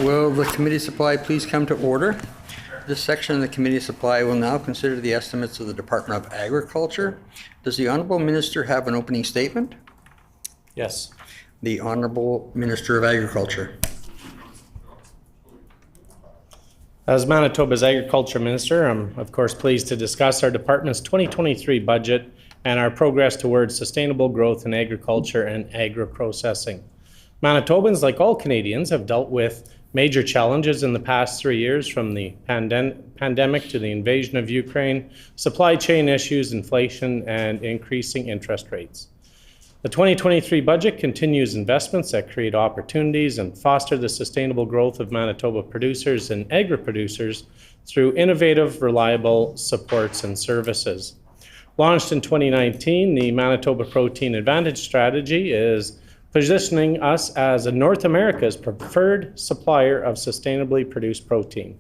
Will the committee supply please come to order? This section of the committee supply will now consider the estimates of the Department of Agriculture. Does the Honourable Minister have an opening statement? Yes. The Honourable Minister of Agriculture. As Manitoba's Agriculture Minister, I'm of course pleased to discuss our department's 2023 budget and our progress towards sustainable growth in agriculture and agro-processing. Manitobans, like all Canadians, have dealt with major challenges in the past 3 years, from the pandemic to the invasion of Ukraine, supply chain issues, inflation, and increasing interest rates. The 2023 budget continues investments that create opportunities and foster the sustainable growth of Manitoba producers and agri-producers through innovative, reliable supports and services. Launched in 2019, the Manitoba Protein Advantage strategy is positioning us as North America's preferred supplier of sustainably produced protein.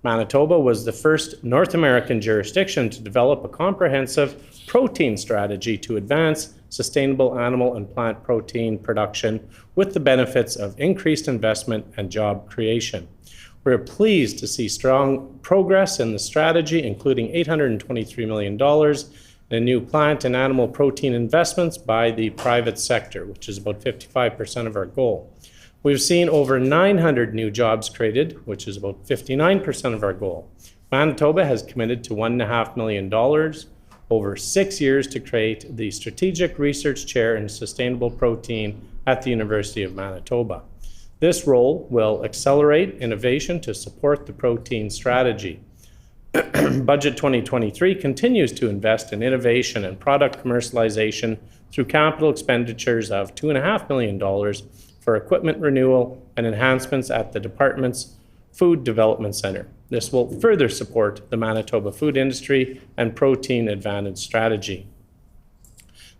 Manitoba was the first North American jurisdiction to develop a comprehensive protein strategy to advance sustainable animal and plant protein production with the benefits of increased investment and job creation. We're pleased to see strong progress in the strategy, including $823 million in new plant and animal protein investments by the private sector, which is about 55% of our goal. We've seen over 900 new jobs created, which is about 59% of our goal. Manitoba has committed to $1.5 million over 6 years to create the Strategic Research Chair in Sustainable Protein at the University of Manitoba. This role will accelerate innovation to support the protein strategy. Budget 2023 continues to invest in innovation and product commercialization through capital expenditures of $2.5 million for equipment renewal and enhancements at the department's Food Development Centre. This will further support the Manitoba food industry and protein advantage strategy.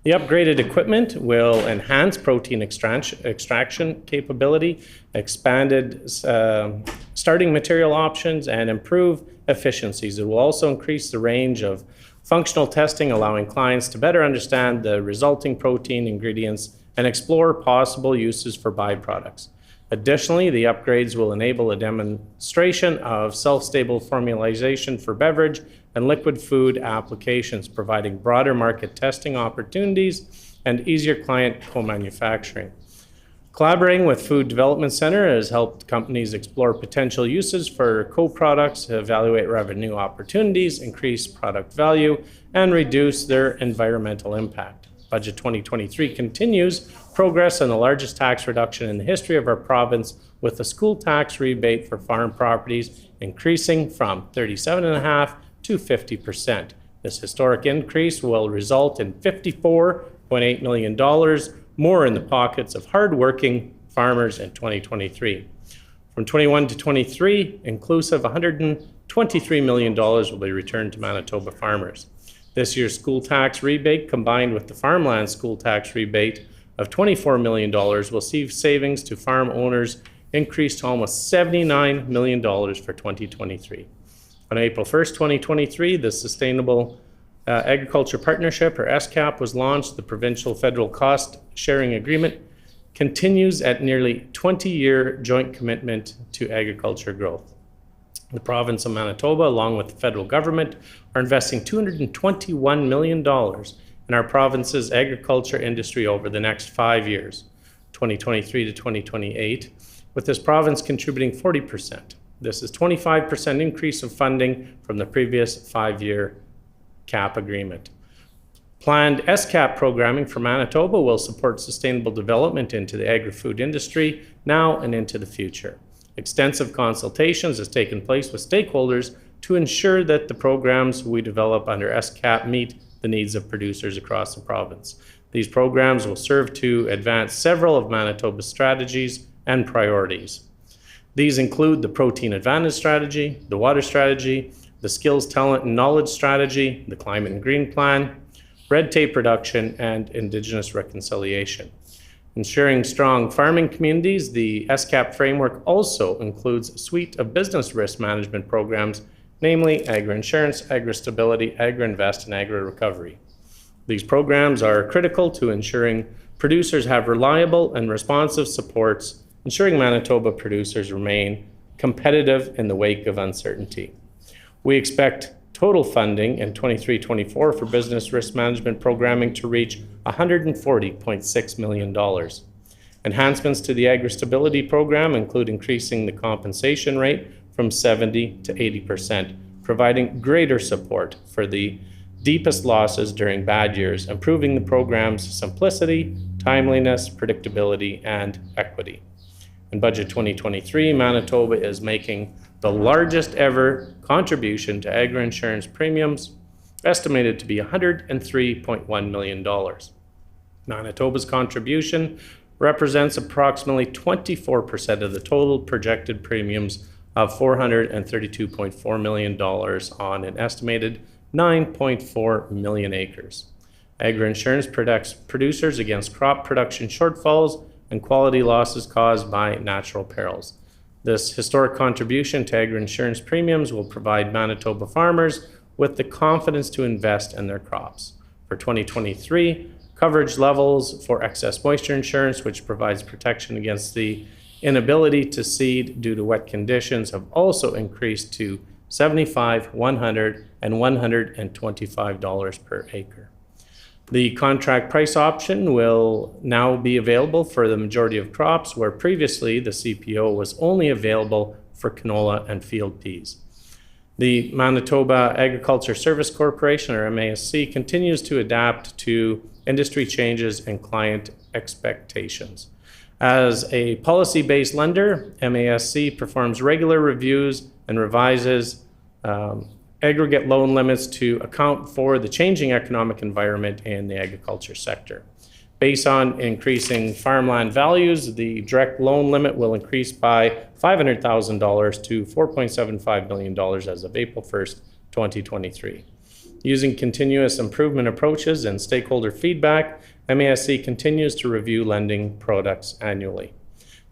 The upgraded equipment will enhance protein extraction capability, expanded starting material options, and improve efficiencies. It will also increase the range of functional testing, allowing clients to better understand the resulting protein ingredients and explore possible uses for byproducts. Additionally, the upgrades will enable a demonstration of self-stable formulation for beverage and liquid food applications, providing broader market testing opportunities and easier client co-manufacturing. Collaborating with Food Development Centre has helped companies explore potential uses for co-products, evaluate revenue opportunities, increase product value, and reduce their environmental impact. Budget 2023 continues progress on the largest tax reduction in the history of our province, with the school tax rebate for farm properties increasing from 37.5% to 50%. This historic increase will result in $54.8 million more in the pockets of hard-working farmers in 2023. From 21 to 23, inclusive, $123 million will be returned to Manitoba farmers. This year's school tax rebate, combined with the farmland school tax rebate of $24 million, will see savings to farm owners increase to almost $79 million for 2023. On April 1st, 2023, the Sustainable Agriculture Partnership, or SCAP, was launched. The provincial-federal cost-sharing agreement continues at nearly 20-year joint commitment to agriculture growth. The province of Manitoba, along with the federal government, are investing $221 million in our province's agriculture industry over the next 5 years, 2023 to 2028, with this province contributing 40%. This is 25% increase of funding from the previous 5-year CAP agreement. Planned SCAP programming for Manitoba will support sustainable development into the agri-food industry now and into the future. Extensive consultations has taken place with stakeholders to ensure that the programs we develop under SCAP meet the needs of producers across the province. These programs will serve to advance several of Manitoba's strategies and priorities. These include the Protein Advantage Strategy, the Water Strategy, the Skills, Talent and Knowledge Strategy, the Climate and Green Plan, red tape reduction, and Indigenous reconciliation. Ensuring strong farming communities, the SCAP framework also includes a suite of business risk management programs, namely agri-insurance, agri-stability, agri-invest, and agri-recovery. These programs are critical to ensuring producers have reliable and responsive supports ensuring Manitoba producers remain competitive in the wake of uncertainty. We expect total funding in 23-24 for business risk management programming to reach $140.6 million. Enhancements to the agri-stability program include increasing the compensation rate from 70% to 80%, providing greater support for the deepest losses during bad years, improving the program's simplicity, timeliness, predictability, and equity. In Budget 2023, Manitoba is making the largest ever contribution to agri-insurance premiums, estimated to be $103.1 million. Manitoba's contribution represents approximately 24% of the total projected premiums of $432.4 million on an estimated 9.4 million acres. Agri-insurance protects producers against crop production shortfalls and quality losses caused by natural perils. This historic contribution to agri-insurance premiums will provide Manitoba farmers with the confidence to invest in their crops. For 2023, coverage levels for excess moisture insurance, which provides protection against the inability to seed due to wet conditions, have also increased to $75, $100, and $125 per acre. The contract price option will now be available for the majority of crops, where previously the CPO was only available for canola and field peas. The Manitoba Agriculture Service Corporation, or MASC, continues to adapt to industry changes and client expectations. As a policy-based lender, MASC performs regular reviews and revises aggregate loan limits to account for the changing economic environment in the agriculture sector. Based on increasing farmland values, the direct loan limit will increase by $500,000 to $4.75 million as of April 1st, 2023. Using continuous improvement approaches and stakeholder feedback, MASC continues to review lending products annually.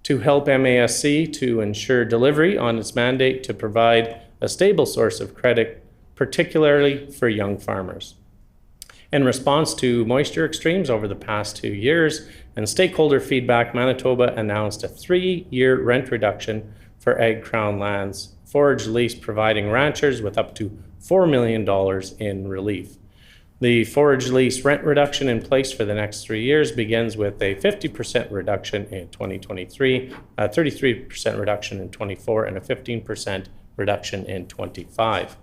To help MASC to ensure delivery on its mandate to provide a stable source of credit, particularly for young farmers. In response to moisture extremes over the past 2 years and stakeholder feedback, Manitoba announced a 3-year rent reduction for Ag Crown lands, forage lease providing ranchers with up to $4 million in relief. The forage lease rent reduction in place for the next 3 years begins with a 50% reduction in 2023, a 33% reduction in 24, and a 15% reduction in 25.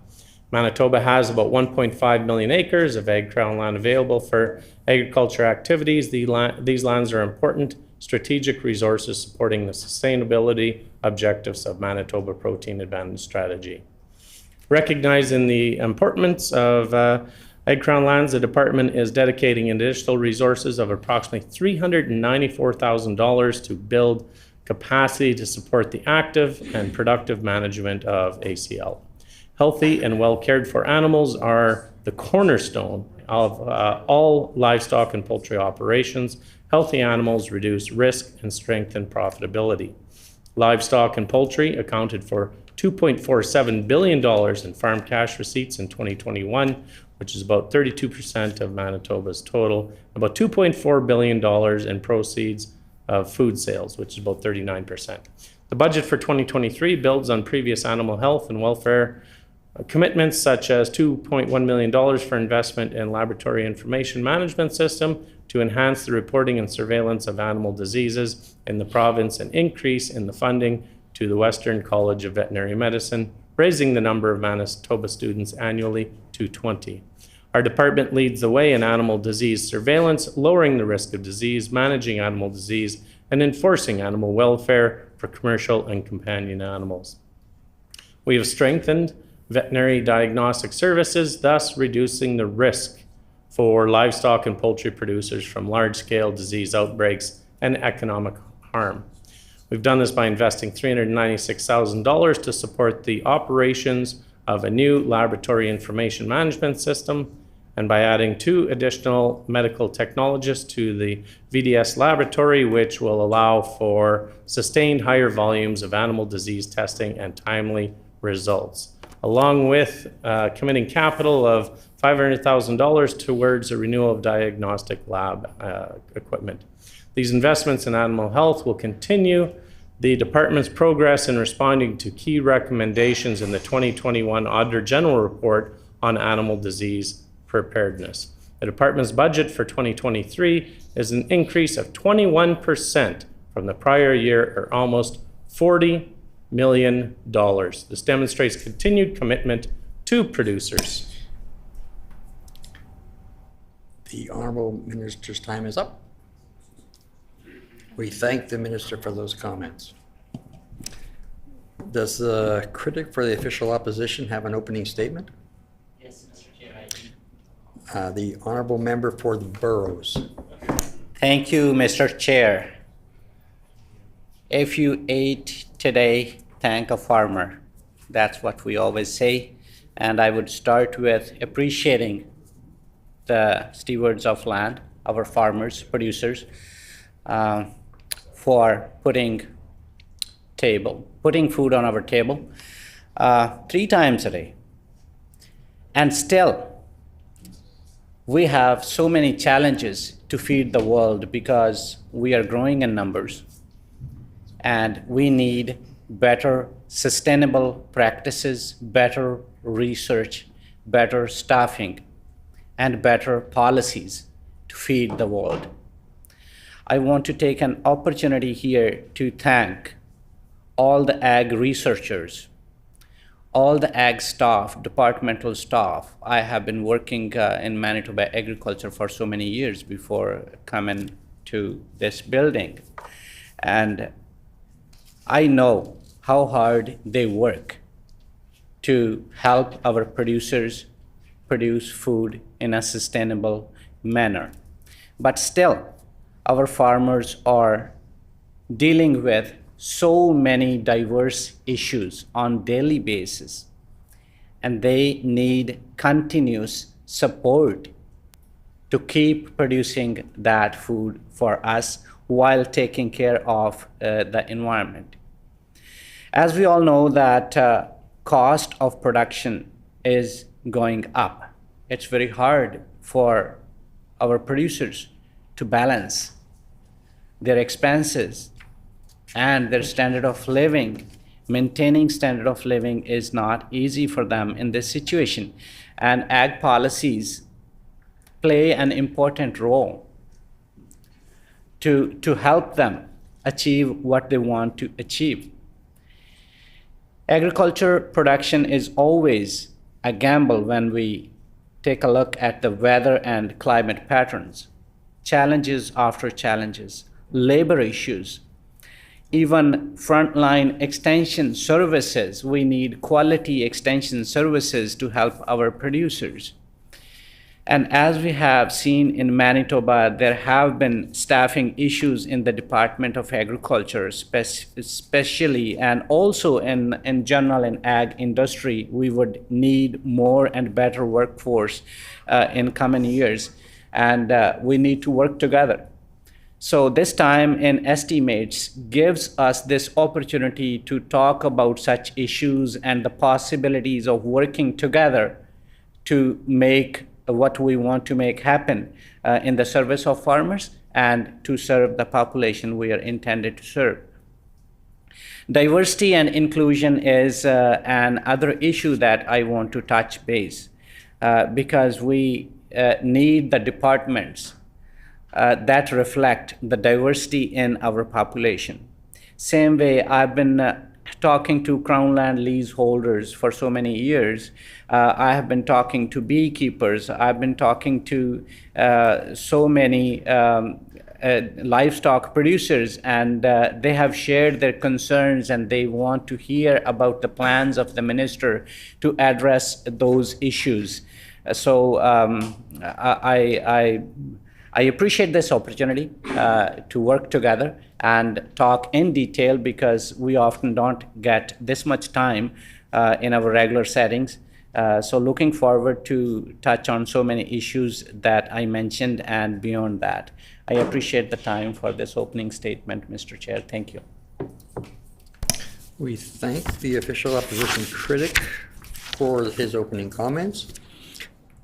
Manitoba has about 1.5 million acres of Ag Crown land available for agriculture activities. These lands are important strategic resources supporting the sustainability objectives of Manitoba Protein Advantage Strategy. Recognizing the importance of Ag Crown lands, the department is dedicating additional resources of approximately $394,000 to build capacity to support the active and productive management of ACL. Healthy and well cared for animals are the cornerstone of all livestock and poultry operations. Healthy animals reduce risk and strengthen profitability. Livestock and poultry accounted for $2.47 billion in farm cash receipts in 2021, which is about 32% of Manitoba's total, about $2.4 billion in proceeds of food sales, which is about 39%. The budget for 2023 builds on previous animal health and welfare commitments, such as $2.1 million for investment in laboratory information management system to enhance the reporting and surveillance of animal diseases in the province, and increase in the funding to the Western College of Veterinary Medicine, raising the number of Manitoba students annually to 20. Our department leads the way in animal disease surveillance, lowering the risk of disease, managing animal disease, and enforcing animal welfare for commercial and companion animals. We have strengthened veterinary diagnostic services, thus reducing the risk for livestock and poultry producers from large-scale disease outbreaks and economic harm. We've done this by investing $396,000 to support the operations of a new laboratory information management system, and by adding 2 additional medical technologists to the VDS laboratory, which will allow for sustained higher volumes of animal disease testing and timely results, along with committing capital of $500,000 towards a renewal of diagnostic lab equipment. These investments in animal health will continue the department's progress in responding to key recommendations in the 2021 Auditor General Report on animal disease preparedness. The department's budget for 2023 is an increase of 21% from the prior year, or almost $40 million. This demonstrates continued commitment to producers. The Honorable Minister's time is up. We thank the Minister for those comments. Does the critic for the official opposition have an opening statement? Yes, Mr. Chair, I do. The Honorable Member for the Boroughs. Thank you, Mr. Chair. If you ate today, thank a farmer. That's what we always say. And I would start with appreciating the stewards of land, our farmers, producers, for putting food on our table 3 times a day. And still, we have so many challenges to feed the world because we are growing in numbers, and we need better sustainable practices, better research, better staffing, and better policies to feed the world. I want to take an opportunity here to thank all the ag researchers, all the ag staff, departmental staff. I have been working in Manitoba agriculture for so many years before coming to this building. And I know how hard they work to help our producers produce food in a sustainable manner. But still, our farmers are dealing with so many diverse issues on daily basis, and they need continuous support to keep producing that food for us while taking care of the environment. As we all know that cost of production is going up. It's very hard for our producers to balance their expenses and their standard of living. Maintaining standard of living is not easy for them in this situation. And ag policies play an important role to help them achieve what they want to achieve. Agriculture production is always a gamble when we take a look at the weather and climate patterns, challenges after challenges, labor issues, even frontline extension services. We need quality extension services to help our producers. And as we have seen in Manitoba, there have been staffing issues in the Department of Agriculture, especially, and also in general in ag industry. We would need more and better workforce in coming years, and we need to work together. So this time in estimates gives us this opportunity to talk about such issues and the possibilities of working together to make what we want to make happen in the service of farmers and to serve the population we are intended to serve. Diversity and inclusion is another issue that I want to touch base because we need the departments that reflect the diversity in our population. Same way, I've been talking to Crown land leaseholders for so many years. I have been talking to beekeepers. I've been talking to so many livestock producers, and they have shared their concerns, and they want to hear about the plans of the minister to address those issues. So I appreciate this opportunity to work together and talk in detail because we often don't get this much time in our regular settings. So looking forward to touch on so many issues that I mentioned and beyond that. I appreciate the time for this opening statement, Mr. Chair. Thank you. We thank the official opposition critic for his opening comments.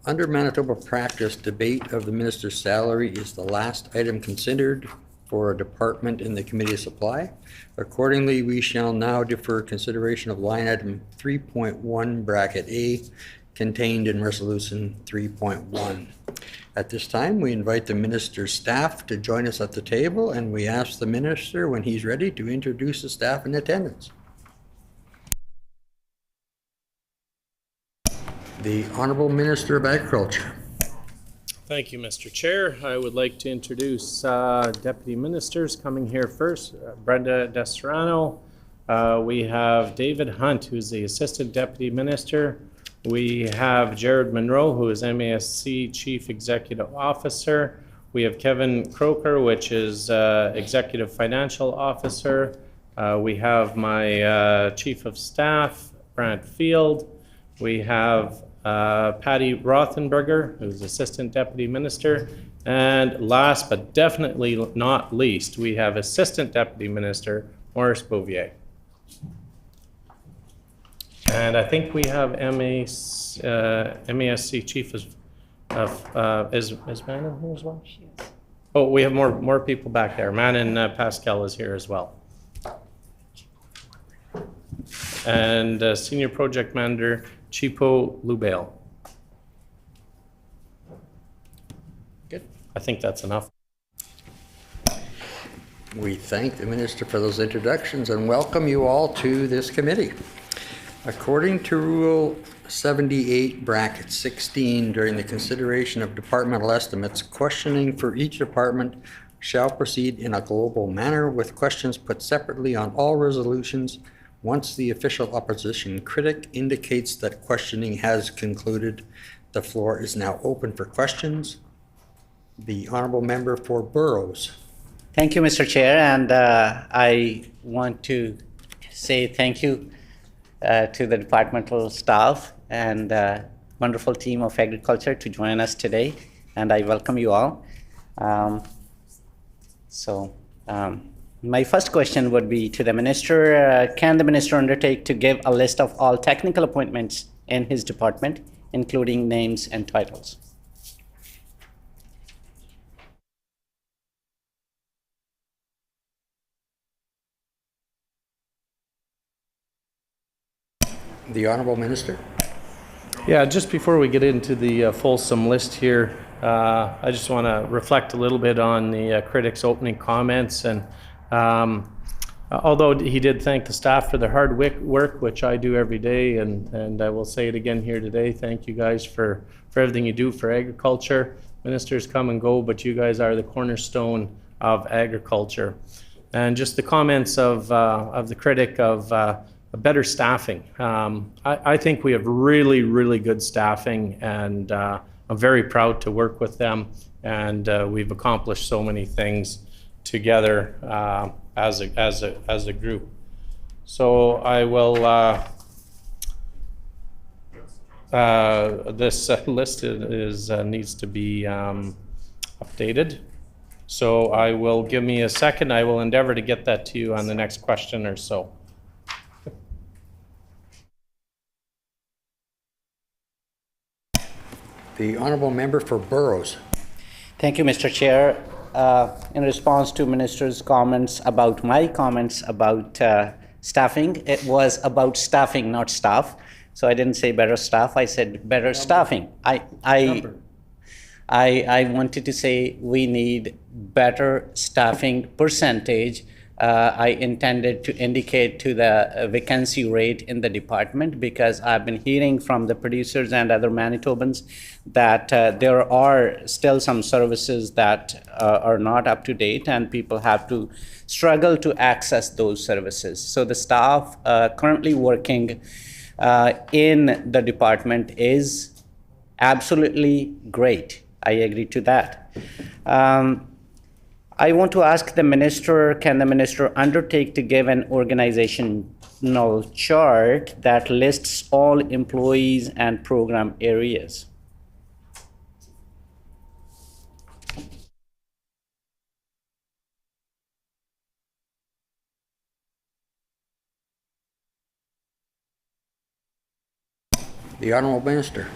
Under Manitoba practice, debate of the minister's salary is the last item considered for a department in the Committee of Supply. Accordingly, we shall now defer consideration of line item 3.1 bracket A contained in Resolution 3.1. At this time, we invite the minister's staff to join us at the table, and we ask the minister, when he's ready, to introduce the staff in attendance. The Honorable Minister of Agriculture. Thank you, Mr. Chair. I would like to introduce deputy ministers coming here first. Brenda Deserrano. We have David Hunt, who's the assistant deputy minister. We have Jared Monroe, who is MASC Chief Executive Officer. We have Kevin Croker, which is Executive Financial Officer. We have my Chief of Staff, Brant Field. We have Patty Rothenberger, who's Assistant Deputy Minister. And last but definitely not least, we have Assistant Deputy Minister, Maurice Bouvier. And I think we have MASC Chief is Manon here as well? Oh, we have more people back there. Manon Pascal is here as well. And Senior Project Manager, Chipo Lubale. Good. I think that's enough. We thank the minister for those introductions and welcome you all to this committee. According to Rule 78, bracket 16, during the consideration of departmental estimates, questioning for each department shall proceed in a global manner with questions put separately on all resolutions. Once the official opposition critic indicates that questioning has concluded, the floor is now open for questions. The honorable member for Burrows. Thank you, Mr. Chair, and I want to say thank you to the departmental staff and wonderful team of agriculture to join us today, and I welcome you all. My first question would be to the minister. Can the minister undertake to give a list of all technical appointments in his department, including names and titles? The honorable minister. Yeah, just before we get into the fulsome list here, I just want to reflect a little bit on the critic's opening comments. And although he did thank the staff for their hard work, which I do every day, and I will say it again here today, thank you guys for everything you do for agriculture. Ministers come and go, but you guys are the cornerstone of agriculture. And just the comments of the critic of better staffing. I think we have really, really good staffing, and I'm very proud to work with them, and we've accomplished so many things together as a group. So I will this list needs to be updated. So I will, give me a second. I will endeavor to get that to you on the next question or so. The honorable member for Burrows. Thank you, Mr. Chair. In response to Minister's comments about my comments about staffing, it was about staffing, not staff. So I didn't say better staff, I said better staffing. I wanted to say we need better staffing percentage. I intended to indicate to the vacancy rate in the department, because I've been hearing from the producers and other Manitobans that there are still some services that are not up to date, and people have to struggle to access those services. So the staff currently working in the department is absolutely great. I agree to that. I want to ask the minister, can the minister undertake to give an organizational chart that lists all employees and program areas? The honorable minister.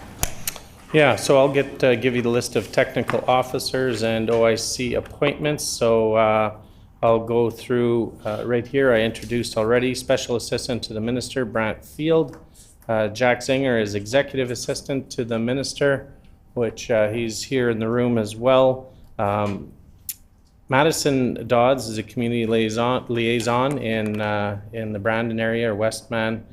Yeah, so I'll give you the list of technical officers and OIC appointments. So I'll go through right here. I introduced already Special Assistant to the Minister, Brant Field. Jack Zinger is Executive Assistant to the Minister, which he's here in the room as well. Madison Dodds is a community liaison in the Brandon area, or Westman.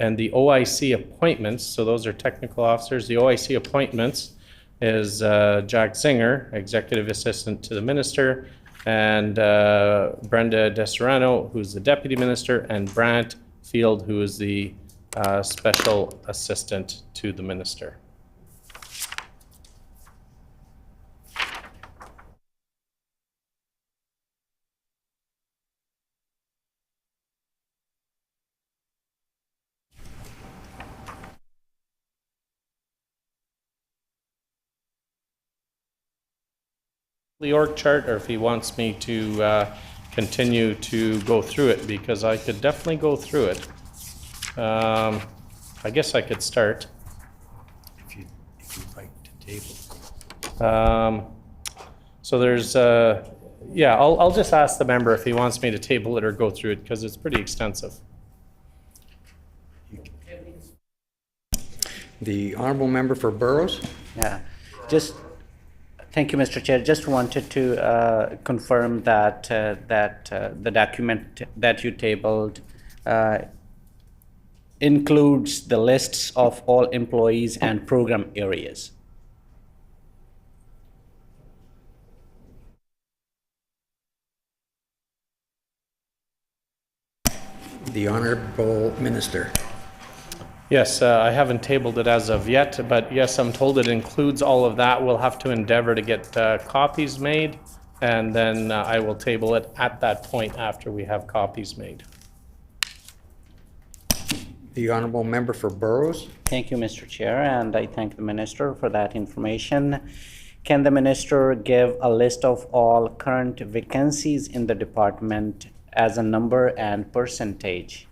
And the OIC appointments, so those are technical officers. The OIC appointments is Jack Zinger, Executive Assistant to the Minister, and Brenda Deserano, who's the Deputy Minister, and Brant Field, who is the Special Assistant to the Minister. The org chart, or if he wants me to continue to go through it, because I could definitely go through it. I guess I could start. If you'd like to table. So there's, yeah, I'll just ask the member if he wants me to table it or go through it, because it's pretty extensive. The honorable member for Burrows. Yeah, just, thank you, Mr. Chair. Just wanted to confirm that, the document that you tabled includes the lists of all employees and program areas. The honorable minister. Yes, I haven't tabled it as of yet, but yes, I'm told it includes all of that. We'll have to endeavor to get copies made, and then I will table it at that point after we have copies made. The honorable member for Burrows. Thank you, Mr. Chair, and I thank the minister for that information. Can the minister give a list of all current vacancies in the department as a number and percentage?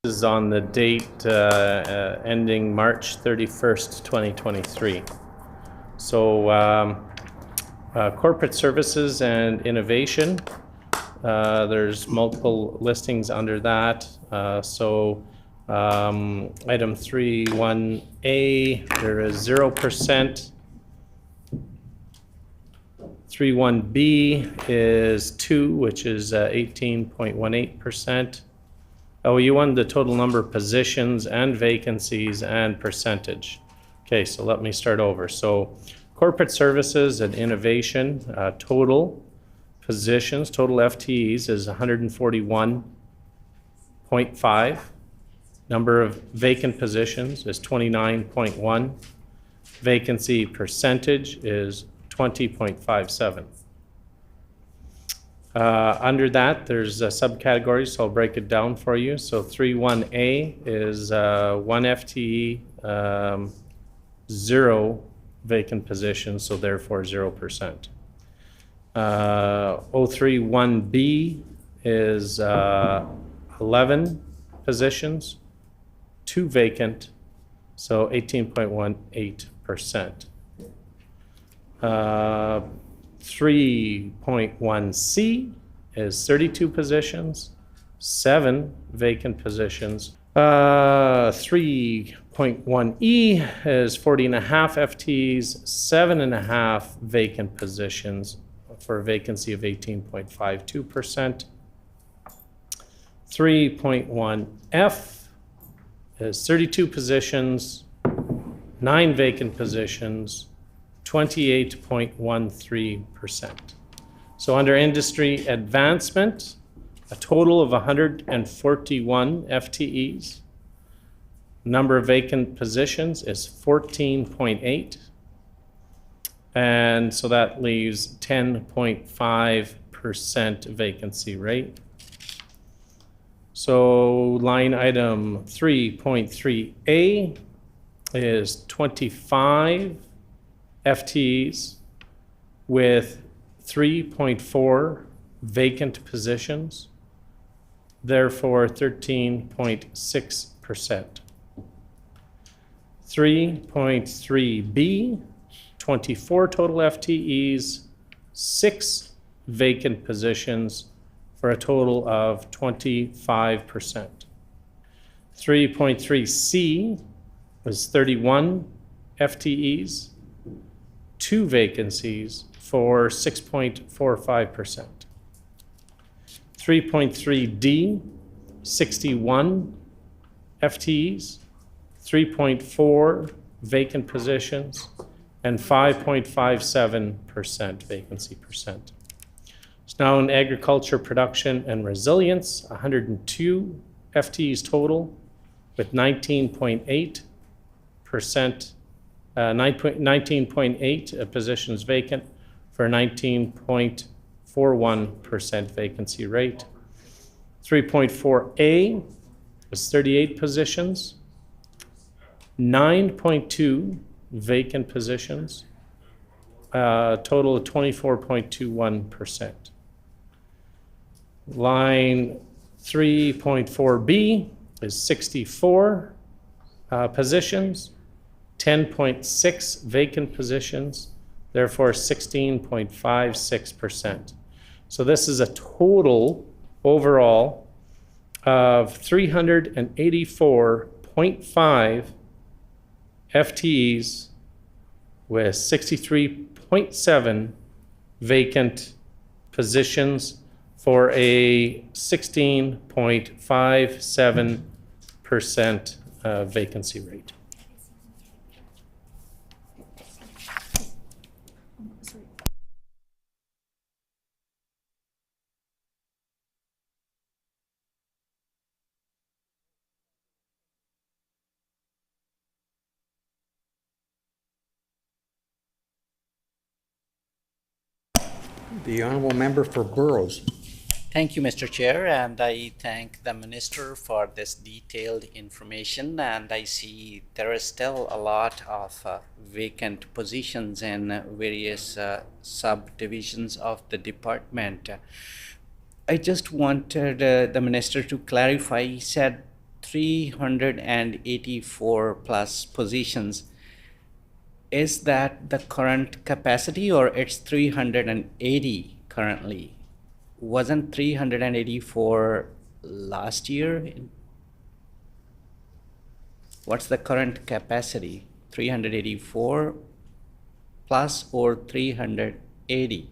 is on the date ending March 31st, 2023. So corporate services and innovation, there's multiple listings under that. Item 3.1A, there is 0%. 3.1B is 2, which is 18.18%. Oh, you want the total number of positions and vacancies and percentage. Okay, so let me start over. So corporate services and innovation, total positions, total FTEs is 141.5. Number of vacant positions is 29.1. Vacancy percentage is 20.57. Under that, there's subcategories, so I'll break it down for you. So 3.1A is 1 FTE, 0 vacant positions, so therefore 0%. 031B is 11 positions, 2 vacant, so 18.18%. 3.1C is 32 positions, 7 vacant positions. 3.1E is 40.5 FTEs, 7.5 vacant positions for a vacancy of 18.52%. 3.1F is 32 positions, 9 vacant positions, 28.13%. So under industry advancement, a total of 141 FTEs. Number of vacant positions is 14.8. And so that leaves 10.5% vacancy rate. So line item 3.3A is 25 FTEs with 3.4 vacant positions, therefore 13.6%. 3.3B, 24 total FTEs, 6 vacant positions for a total of 25%. 3.3C was 31 FTEs, 2 vacancies for 6.45%. 3.3D, 61 FTEs, 3.4 vacant positions, and 5.57% vacancy percent. So now in agriculture, production, and resilience, 102 FTEs total with 19.8%, 19.8 positions vacant for a 19.41% vacancy rate. 3.4A was 38 positions, 9.2 vacant positions, total of 24.21%. Line 3.4B is 64 positions, 10.6 vacant positions, therefore 16.56%. So this is a total overall of 384.5 FTEs with 63.7 vacant positions for a 16.57% vacancy rate. The honourable member for Burrows. Thank you, Mr. Chair, and I thank the Minister for this detailed information. And I see there is still a lot of vacant positions in various subdivisions of the department. I just wanted the Minister to clarify. He said 384 plus positions. Is that the current capacity or it's 380 currently? Wasn't 384 last year? What's the current capacity? 384 plus or 380?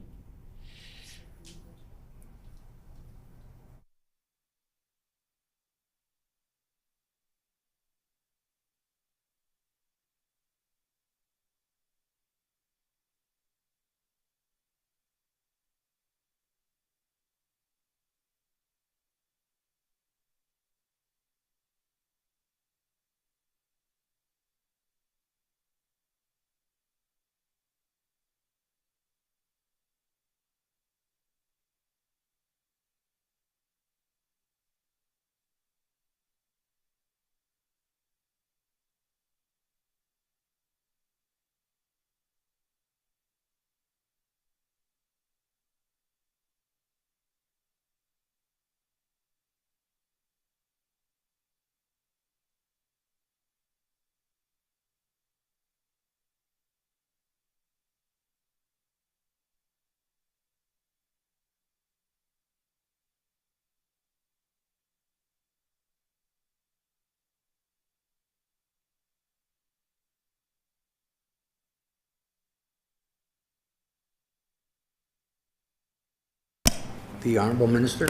The Honorable Minister.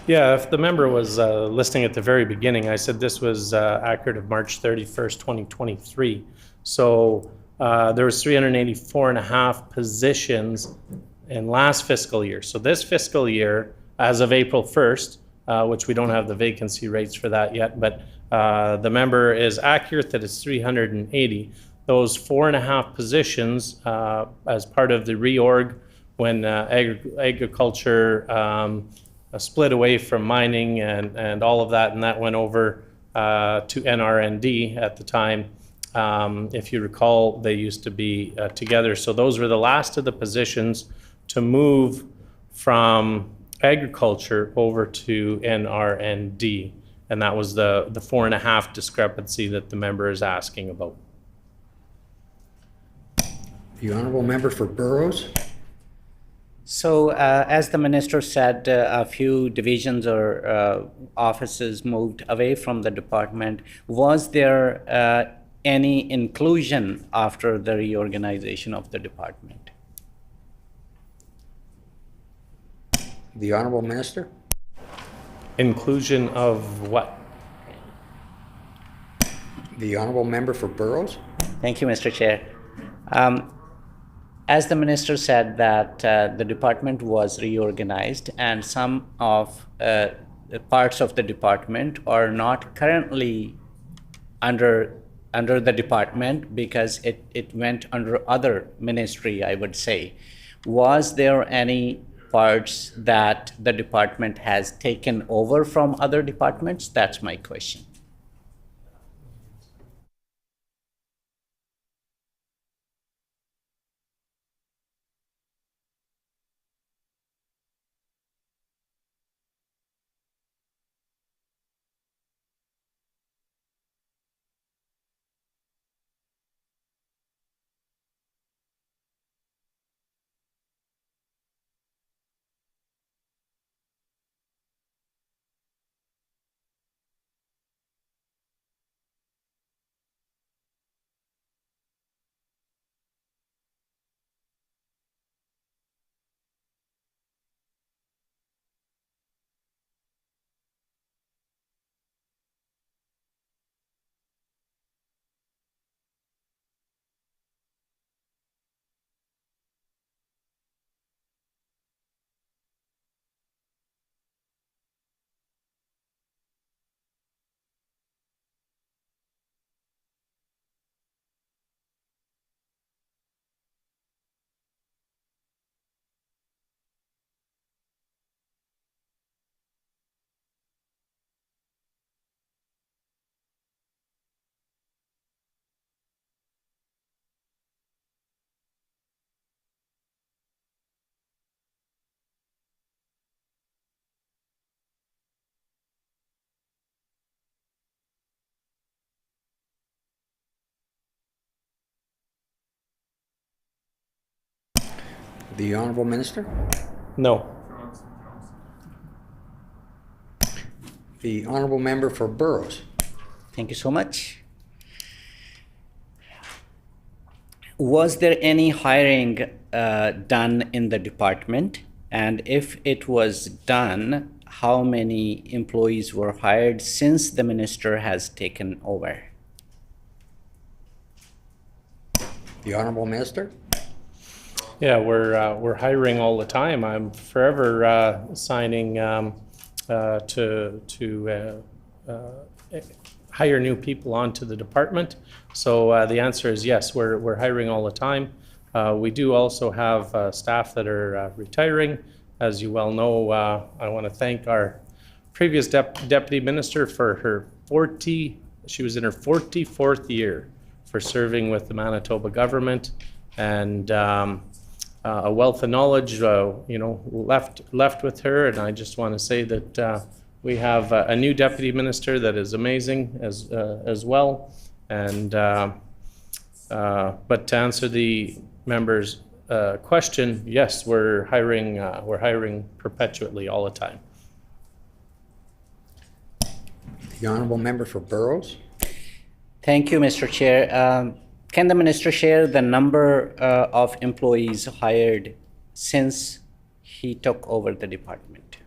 Yeah, if the member was listening at the very beginning, I said this was accurate of March 31st, 2023. So there was 384 and a half positions in last fiscal year. So this fiscal year, as of April 1st, which we don't have the vacancy rates for that yet, but the member is accurate that it's 380. Those 4.5 positions as part of the reorg when agriculture split away from mining and all of that, and that went over to NRND at the time. If you recall, they used to be together. So those were the last of the positions to move from agriculture over to NRND. And that was the 4.5 discrepancy that the member is asking about. The Honorable Member for Burrows. So, as the minister said, a few divisions or offices moved away from the department. Was there any inclusion after the reorganization of the department? The Honorable Minister. Inclusion of what? The Honorable Member for Burrows. Thank you, Mr. Chair. As the minister said that the department was reorganized and some of the parts of the department are not currently under the department because it went under other ministry, I would say. Was there any parts that the department has taken over from other departments? That's my question. The Honorable Minister? No. The Honorable Member for Burrows? Thank you so much. Was there any hiring done in the department? And if it was done, how many employees were hired since the minister has taken over? The Honorable Minister? Yeah, we're hiring all the time. I'm forever signing to hire new people onto the department. So the answer is yes, we're hiring all the time. We do also have staff that are retiring. As you well know, I want to thank our previous deputy minister for her she was in her 44th year for serving with the Manitoba government, and a wealth of knowledge, left with her. And I just want to say that we have a new deputy minister that is amazing as well. And but to answer the member's question, yes, we're hiring perpetually all the time. The Honorable Member for Burrows? Thank you, Mr. Chair. Can the minister share the number of employees hired since he took over the department?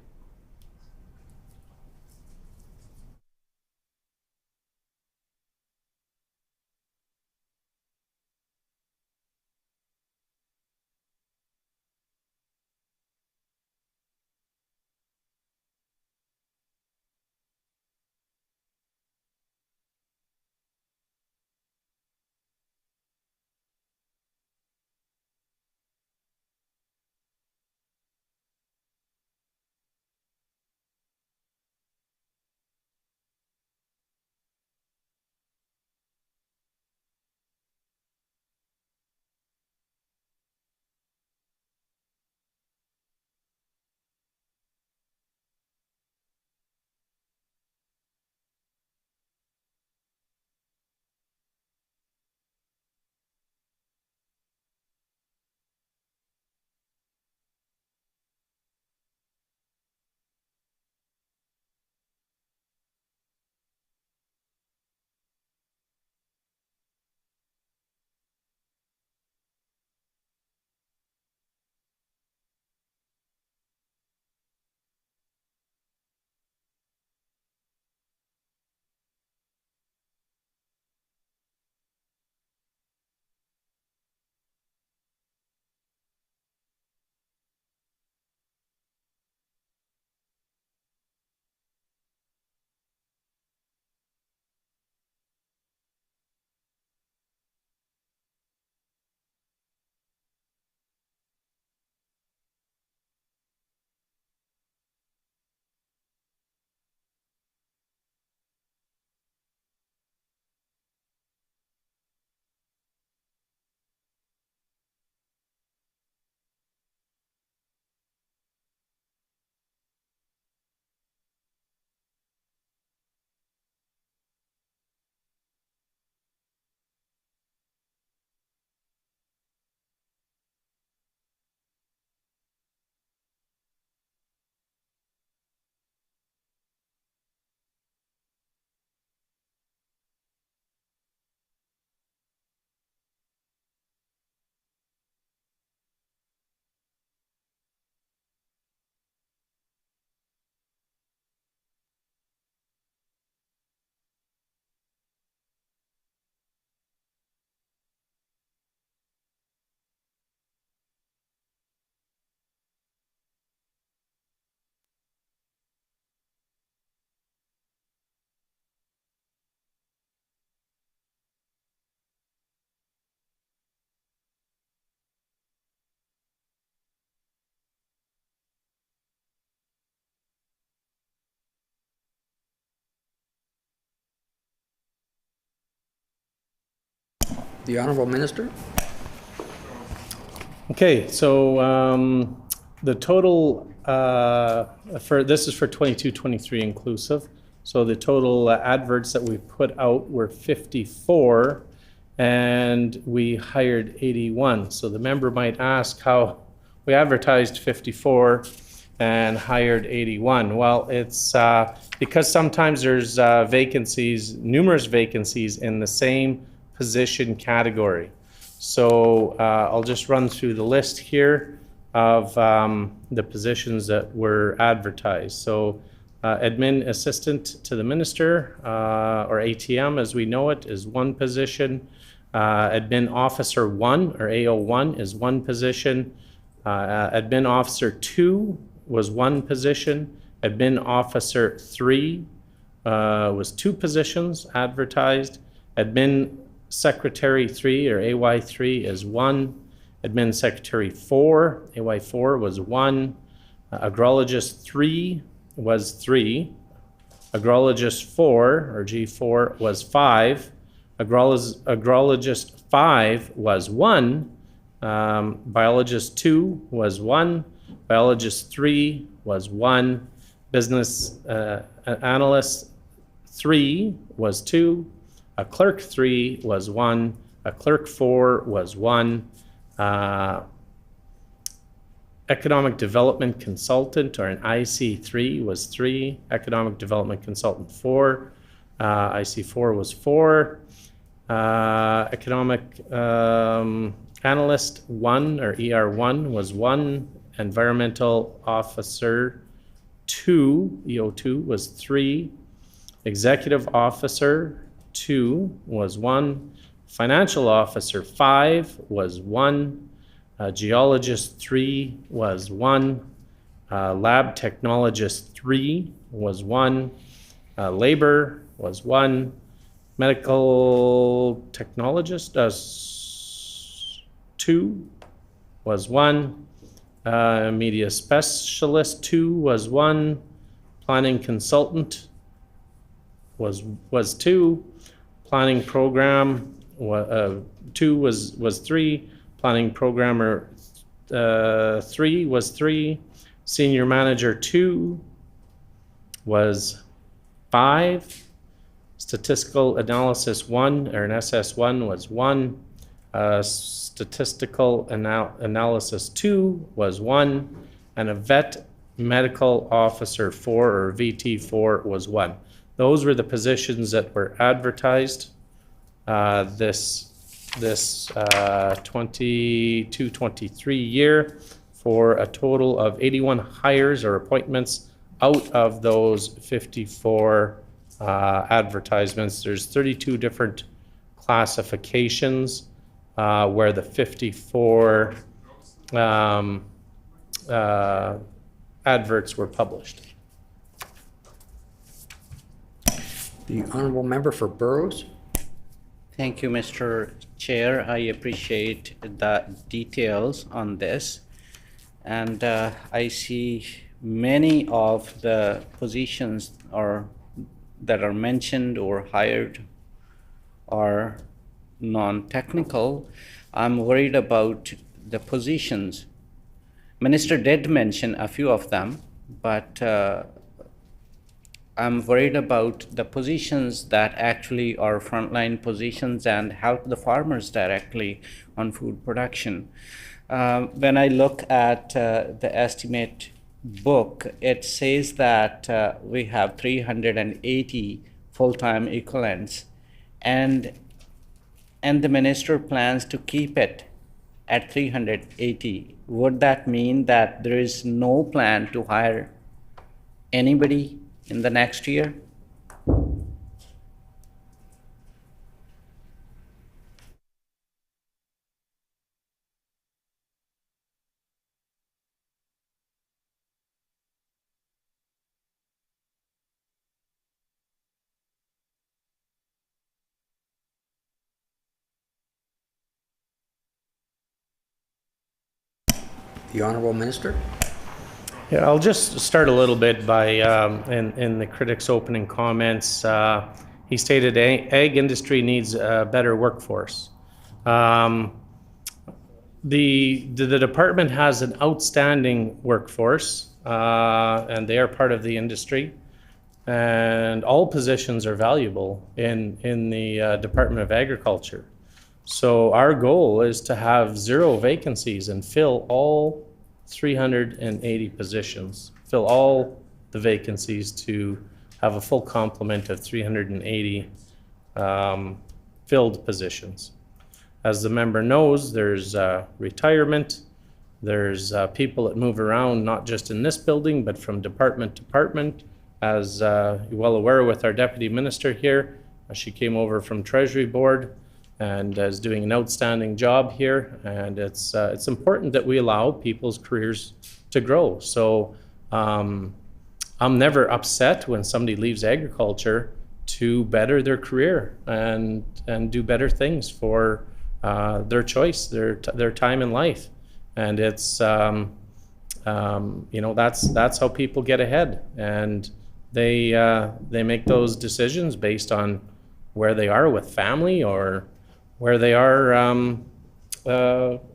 The Honorable Minister? Okay, so the total this is for 22-23 inclusive. So the total adverts that we put out were 54, and we hired 81. So the member might ask, we advertised 54 and hired 81. Well, it's because sometimes there's vacancies, numerous vacancies in the same position category. So I'll just run through the list here of the positions that were advertised. So admin assistant to the minister, or ATM as we know it, is one position. Admin officer 1, or AO1, is one position. Admin officer 2 was one position. Admin officer 3 was 2 positions advertised. Admin secretary 3, or AY3, is 1. Admin secretary 4, AY4, was 1. Agrologist 3 was 3. Agrologist 4, or G4, was 5. Agrologist 5 was 1. Biologist 2 was 1. Biologist 3 was 1. Business analyst 3 was 2. A clerk 3 was 1. A clerk 4 was 1. Economic development consultant, or an IC3, was 3. Economic development consultant 4. IC4 was 4. Economic analyst 1, or ER1, was 1. Environmental officer 2, EO2, was 3. Executive officer 2 was 1. Financial officer 5 was 1. Geologist 3 was 1. Lab technologist 3 was 1. Labor was 1. Medical technologist 2 was 1. Media specialist 2 was 1. Planning consultant was 2. Planning program 2 was 3. Planning programmer 3 was 3. Senior manager 2 was 5. Statistical analysis 1, or an SS1, was 1. Statistical analysis 2 was 1. And a vet medical officer 4, or VT4, was 1. Those were the positions that were advertised this 22-23 year, for a total of 81 hires or appointments out of those 54 advertisements. There's 32 different classifications where the 54 adverts were published. The honourable member for Burrows. Thank you, Mr. Chair. I appreciate the details on this. And I see many of the positions that are mentioned or hired are non-technical. I'm worried about the positions. Minister did mention a few of them, but I'm worried about the positions that actually are frontline positions and help the farmers directly on food production. When I look at the estimate book, it says that we have 380 full-time equivalents, and the minister plans to keep it at 380. Would that mean that there is no plan to hire anybody in the next year? The honourable minister. Yeah, I'll just start a little bit by, in the critic's opening comments, he stated ag industry needs a better workforce. The department has an outstanding workforce, and they are part of the industry, and all positions are valuable in the Department of Agriculture. So our goal is to have 0 vacancies and fill all 380 positions, fill all the vacancies to have a full complement of 380 filled positions. As the member knows, there's retirement, there's people that move around, not just in this building, but from department to department. As you're well aware with our deputy minister here, she came over from Treasury Board and is doing an outstanding job here. And it's important that we allow people's careers to grow. So I'm never upset when somebody leaves agriculture to better their career and do better things for their choice, their time in life. And it's you know, that's how people get ahead, and they make those decisions based on where they are with family or where they are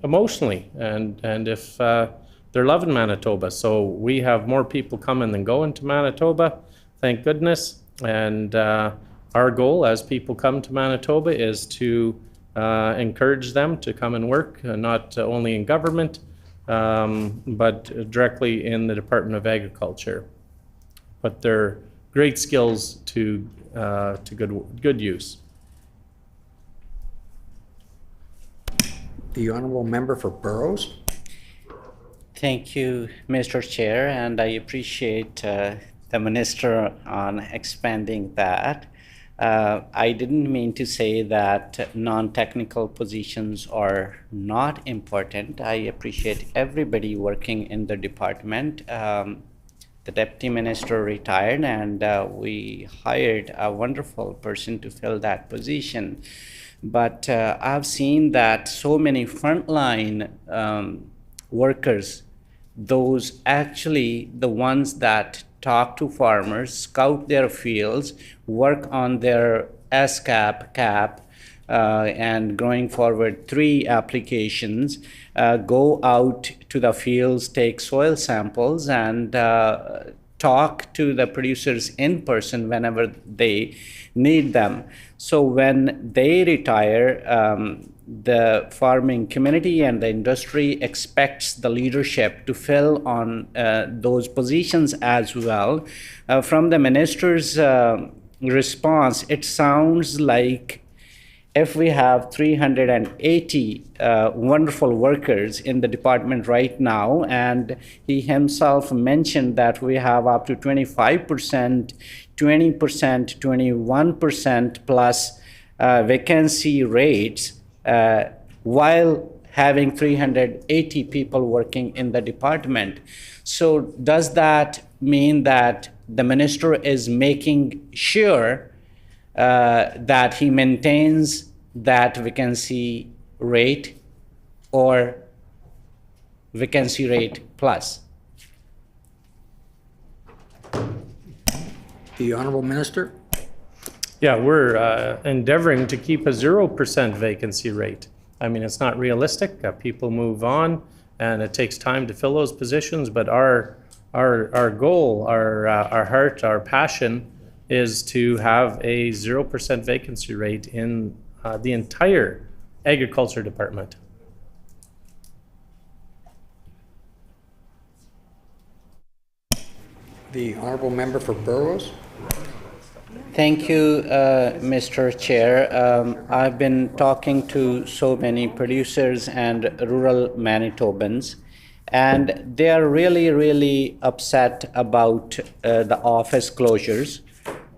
emotionally, and if they're loving Manitoba. So we have more people coming than going to Manitoba, thank goodness. And our goal as people come to Manitoba is to encourage them to come and work, not only in government, but directly in the Department of Agriculture. But they're great skills to good use. The honourable member for Burrows. Thank you, Mr. Chair, and I appreciate the minister on expanding that. I didn't mean to say that non-technical positions are not important. I appreciate everybody working in the department. The deputy minister retired, and we hired a wonderful person to fill that position. But I've seen that so many frontline workers, those actually the ones that talk to farmers, scout their fields, work on their SCAP, CAP, and going forward 3 applications, go out to the fields, take soil samples, and talk to the producers in person whenever they need them. So when they retire, the farming community and the industry expects the leadership to fill on those positions as well. From the minister's response, it sounds like if we have 380 wonderful workers in the department right now, and he himself mentioned that we have up to 25%, 20%, 21% plus vacancy rates, while having 380 people working in the department. So does that mean that the minister is making sure that he maintains that vacancy rate or vacancy rate plus? The honourable minister. Yeah, we're endeavoring to keep a 0% vacancy rate. I mean, it's not realistic. People move on, and it takes time to fill those positions. But our goal, our heart, our passion is to have a 0% vacancy rate in the entire agriculture department. The honourable member for Burrows. Thank you, Mr. Chair. I've been talking to so many producers and rural Manitobans, and they are really, really upset about the office closures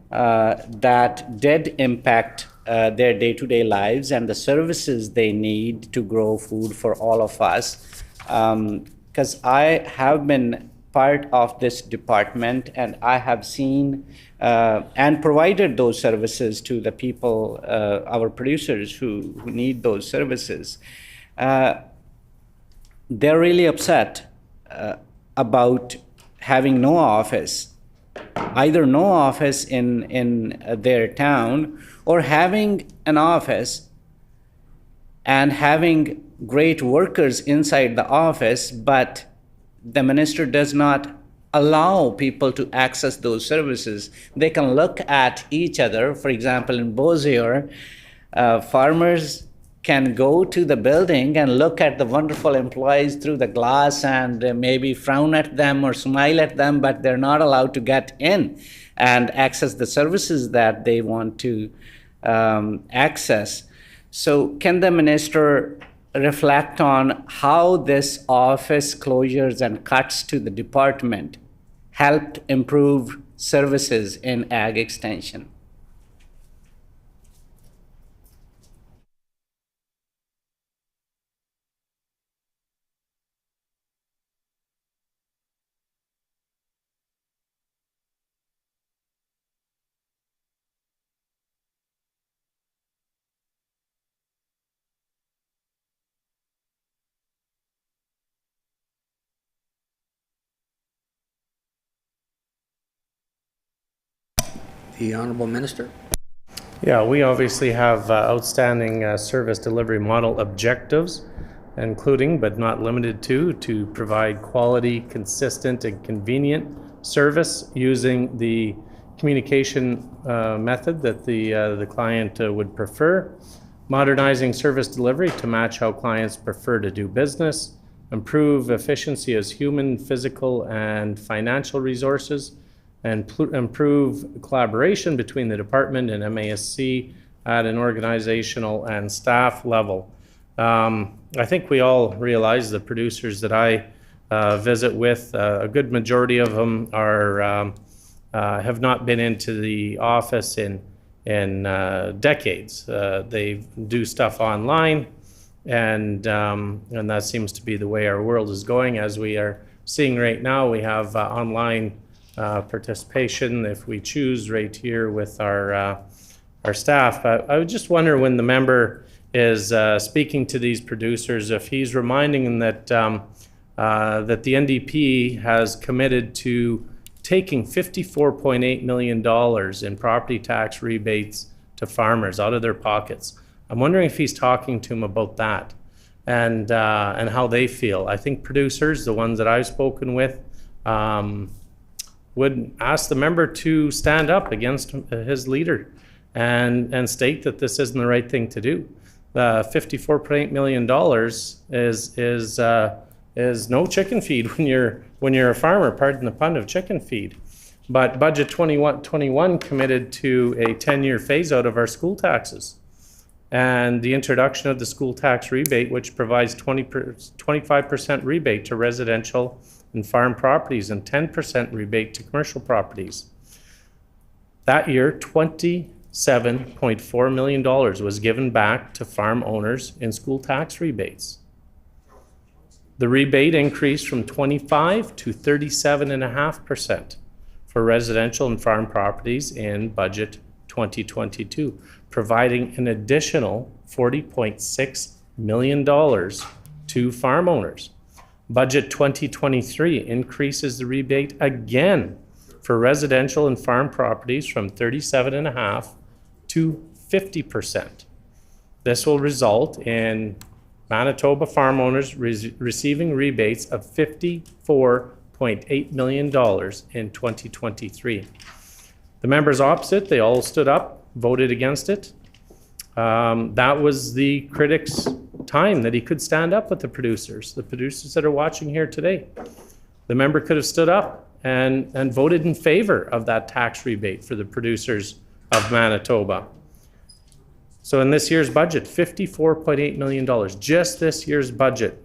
that did impact their day-to-day lives and the services they need to grow food for all of us. Because I have been part of this department, and I have seen and provided those services to the people, our producers who need those services. They're really upset about having no office, either no office in their town, or having an office and having great workers inside the office, but the minister does not allow people to access those services. They can look at each other. For example, in Beausejour, farmers can go to the building and look at the wonderful employees through the glass and maybe frown at them or smile at them, but they're not allowed to get in and access the services that they want to access. So can the minister reflect on how this office closures and cuts to the department helped improve services in ag extension? The Honorable Minister. Yeah, we obviously have outstanding service delivery model objectives, including but not limited to provide quality, consistent, and convenient service using the communication method that the client would prefer, modernizing service delivery to match how clients prefer to do business, improve efficiency as human, physical, and financial resources, and improve collaboration between the department and MASC at an organizational and staff level. I think we all realize the producers that I visit with, a good majority of them are have not been into the office in decades. They do stuff online, and that seems to be the way our world is going. As we are seeing right now, we have online participation if we choose right here with our staff. I would just wonder, when the member is speaking to these producers, if he's reminding them that that the NDP has committed to taking $54.8 million in property tax rebates to farmers out of their pockets. I'm wondering if he's talking to them about that and how they feel. I think producers, the ones that I've spoken with, would ask the member to stand up against his leader and state that this isn't the right thing to do. $54.8 million is no chicken feed when you're a farmer, pardon the pun, of chicken feed. But Budget 21 committed to a 10-year phase out of our school taxes and the introduction of the school tax rebate, which provides 25% rebate to residential and farm properties and 10% rebate to commercial properties. That year, $27.4 million was given back to farm owners in school tax rebates. The rebate increased from 25 to 37.5% for residential and farm properties in Budget 2022, providing an additional $40.6 million to farm owners. Budget 2023 increases the rebate again for residential and farm properties from 37.5% to 50%. This will result in Manitoba farm owners receiving rebates of $54.8 million in 2023. The members opposite, they all stood up, voted against it. That was the critics' time that he could stand up with the producers that are watching here today. The member could have stood up and voted in favor of that tax rebate for the producers of Manitoba. So in this year's budget, $54.8 million, just this year's budget.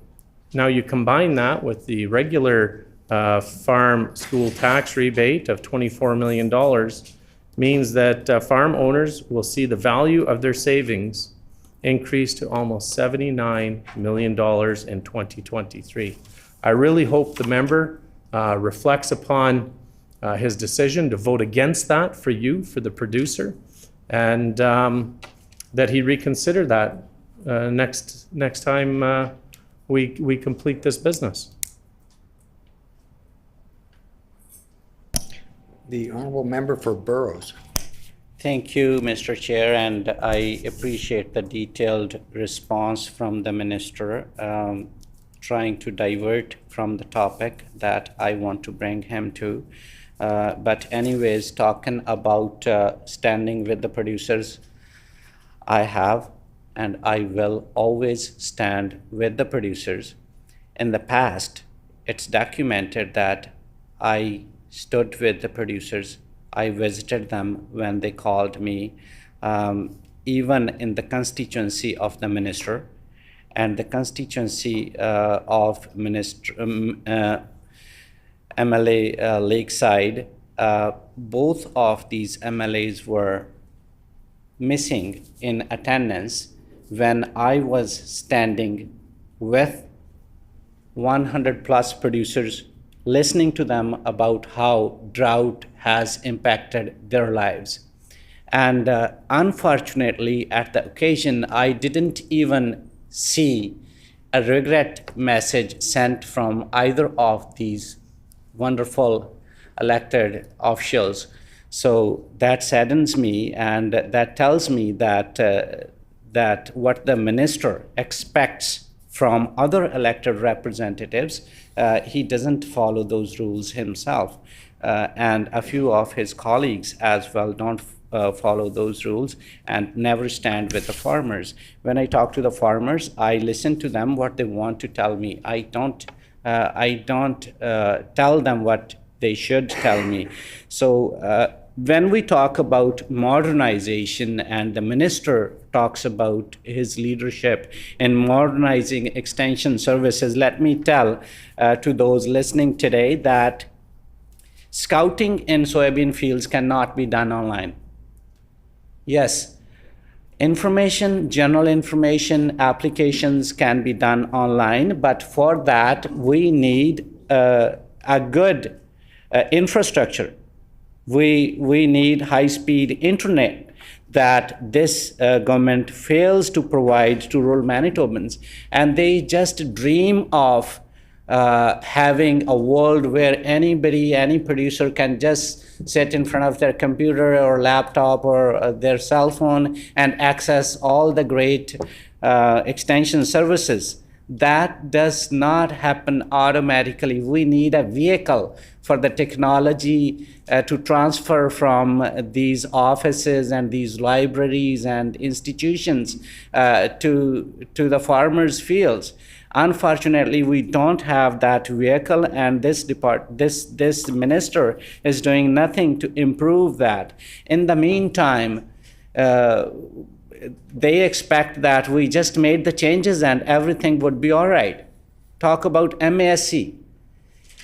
Now you combine that with the regular farm school tax rebate of $24 million, means that farm owners will see the value of their savings increase to almost $79 million in 2023. I really hope the member reflects upon his decision to vote against that for you, for the producer, and that he reconsider that next time we complete this business. The Honourable Member for Burrows. Thank you, Mr. Chair, and I appreciate the detailed response from the minister, trying to divert from the topic that I want to bring him to. But anyways, talking about standing with the producers, I have and I will always stand with the producers. In the past, it's documented that I stood with the producers. I visited them when they called me, even in the constituency of the minister and the constituency of MLA Lakeside. Both of these MLAs were missing in attendance when I was standing with 100 plus producers, listening to them about how drought has impacted their lives. And unfortunately, at the occasion, I didn't even see a regret message sent from either of these wonderful elected officials. So that saddens me, and that tells me that that what the minister expects from other elected representatives, he doesn't follow those rules himself. And a few of his colleagues as well don't follow those rules and never stand with the farmers. When I talk to the farmers, I listen to them what they want to tell me. I don't tell them what they should tell me. So when we talk about modernization and the minister talks about his leadership in modernizing extension services, let me tell to those listening today that scouting in soybean fields cannot be done online. Yes, general information applications can be done online, but for that we need a good infrastructure. We need high-speed internet that this government fails to provide to rural Manitobans, and they just dream of having a world where any producer can just sit in front of their computer or laptop or their cell phone and access all the great extension services. That does not happen automatically. We need a vehicle for the technology to transfer from these offices and these libraries and institutions to the farmers' fields. Unfortunately, we don't have that vehicle, and this minister is doing nothing to improve that. In the meantime, they expect that we just made the changes and everything would be all right. Talk about MASC.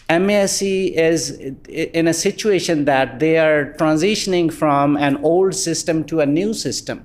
MASC is in a situation that they are transitioning from an old system to a new system.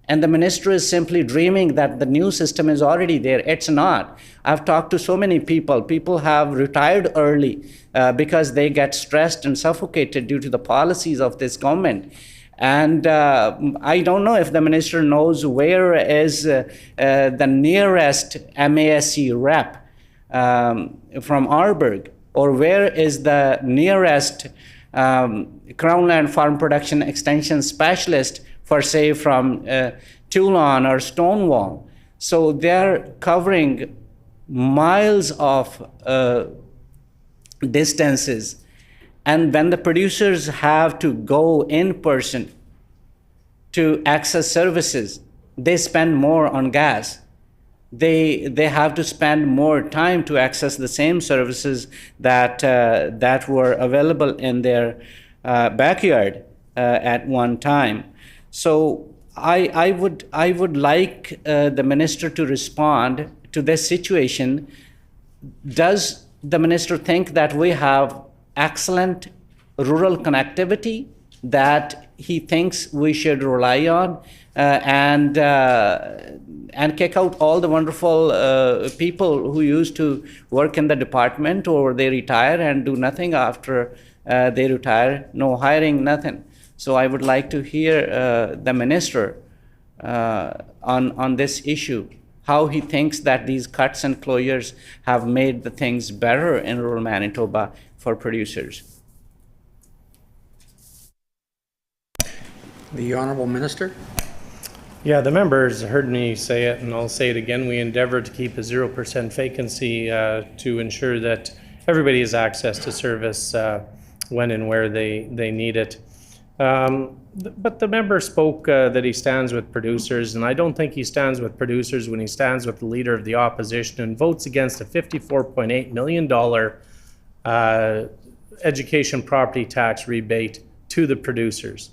And the minister is simply dreaming that the new system is already there. It's not. I've talked to so many people. People have retired early because they get stressed and suffocated due to the policies of this government. And I don't know if the minister knows where is the nearest MASC rep from Arborg, or where is the nearest Crownland Farm Production Extension Specialist for, say, from Toulon or Stonewall. So they're covering miles of distances. And when the producers have to go in person to access services, they spend more on gas. They have to spend more time to access the same services that were available in their backyard at one time. So I would like the minister to respond to this situation. Does the minister think that we have excellent rural connectivity that he thinks we should rely on, and kick out all the wonderful people who used to work in the department, or they retire and do nothing after they retire, no hiring, nothing. So I would like to hear the minister on this issue, how he thinks that these cuts and closures have made the things better in rural Manitoba for producers. The Honourable Minister. Yeah, the members heard me say it, and I'll say it again. We endeavor to keep a 0% vacancy to ensure that everybody has access to service when and where they need it. But the member spoke that he stands with producers, and I don't think he stands with producers when he stands with the leader of the opposition and votes against a $54.8 million education property tax rebate to the producers.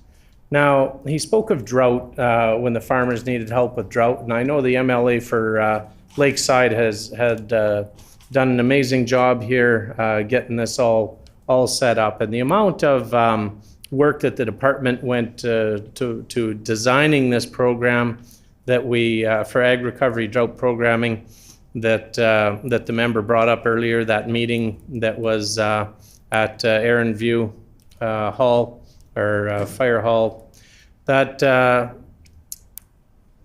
Now, he spoke of drought when the farmers needed help with drought, and I know the MLA for Lakeside had done an amazing job here getting this all set up, and the amount of work that the department went to designing this program that we for ag recovery drought programming that the member brought up earlier, that meeting that was at Aaron View Hall or Fire Hall, that